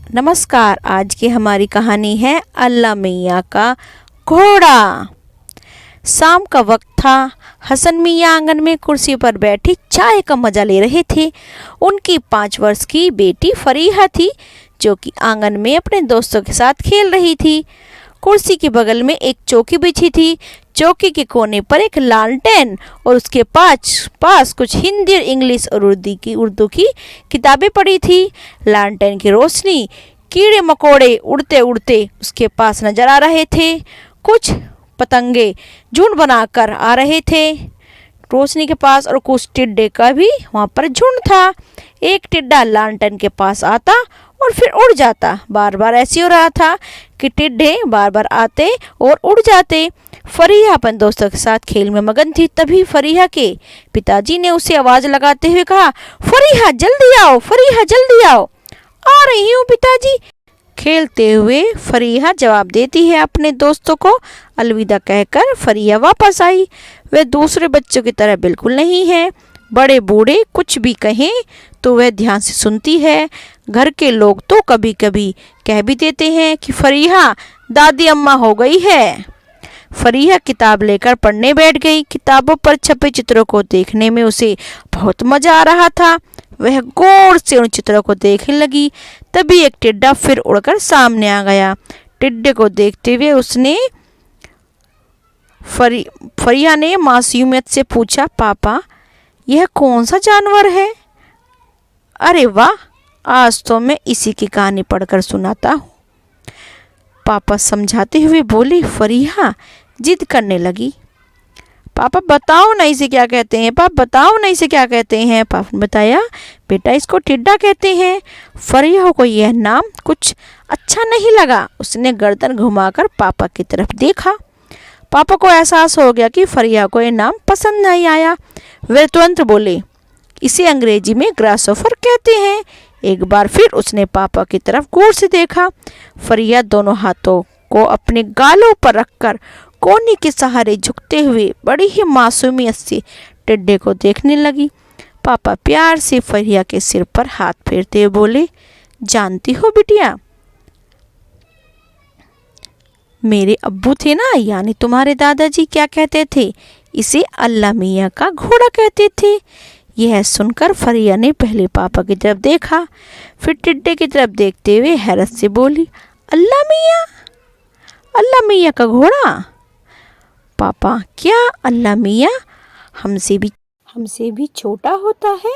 नमस्कार। आज की हमारी कहानी है अल्लाह मियाँ का घोड़ा। शाम का वक्त था। हसन मियाँ आंगन में कुर्सी पर बैठी चाय का मजा ले रहे थे। उनकी 5 वर्ष की बेटी फरीहा थी जो कि आंगन में अपने दोस्तों के साथ खेल रही थी। कुर्सी के बगल में एक चौकी बिछी थी। चौकी के कोने पर एक लालटेन और उसके पास पास कुछ हिंदी और इंग्लिश और उर्दू की किताबें पड़ी थी। लालटेन की रोशनी कीड़े मकोड़े उड़ते उड़ते उसके पास नजर आ रहे थे। कुछ पतंगे झुंड बनाकर आ रहे थे रोशनी के पास, और कुछ टिड्डे का भी वहां पर झुंड था। एक टिड्डा लालटेन के पास आता और फिर उड़ जाता। बार बार ऐसे हो रहा था कि टिड्डे बार बार आते और उड़ जाते। फरीहा अपन दोस्तों के साथ खेल में मगन थी। तभी फरीहा के पिताजी ने उसे आवाज लगाते हुए कहा, फरीहा जल्दी आओ, फरीहा जल्दी आओ। आ रही हूँ पिताजी। खेलते हुए फरीहा जवाब देती है। अपने दोस्तों को अलविदा कहकर फरीहा वापस आई। वह दूसरे बच्चों की तरह बिल्कुल नहीं है। बड़े बूढ़े कुछ भी कहें तो वह ध्यान से सुनती है। घर के लोग तो कभी कभी कह भी देते हैं कि फरीहा दादी अम्मा हो गई है। फरीहा किताब लेकर पढ़ने बैठ गई। किताबों पर छपे चित्रों को देखने में उसे बहुत मजा आ रहा था। वह गौर से उन चित्रों को देखने लगी। तभी एक टिड्डा फिर उड़कर सामने आ गया। टिड्डे को देखते हुए फरीहा ने मासूमियत से पूछा, पापा यह कौन सा जानवर है? अरे वाह, आज तो मैं इसी की कहानी पढ़कर सुनाता हूँ, पापा समझाते हुए बोले। फरीहा जिद करने लगी। पापा बताओ ना इसे क्या कहते हैं, पापा बताओ ना इसे क्या कहते हैं। पापा ने बताया, बेटा इसको टिड्डा कहते हैं। फरीहा को यह नाम कुछ अच्छा नहीं लगा। उसने गर्दन घुमाकर पापा की तरफ देखा। पापा को एहसास हो गया कि फरीहा को यह नाम पसंद नहीं आया। वे तुरंत बोले, इसे अंग्रेजी में ग्रासोफर कहते हैं। एक बार फिर उसने पापा की तरफ गौर से देखा। फरीहा दोनों हाथों को अपने गालों पर रखकर कोहनी के सहारे झुकते हुए बड़ी ही मासूमियत से टिड्डे को देखने लगी। पापा प्यार से फरीहा के सिर पर हाथ फेरते हुए बोले, जानती हो बिटिया, मेरे अब्बू थे ना, यानी तुम्हारे दादाजी क्या कहते थे, इसे अल्लाह मियाँ का घोड़ा कहते थे। यह सुनकर फरीहा ने पहले पापा की तरफ देखा, फिर टिड्डे की तरफ देखते हुए हैरत से बोली, अल्लाह मियाँ, अल्लाह मियाँ का घोड़ा? पापा क्या अल्लाह मियाँ हमसे भी छोटा होता है?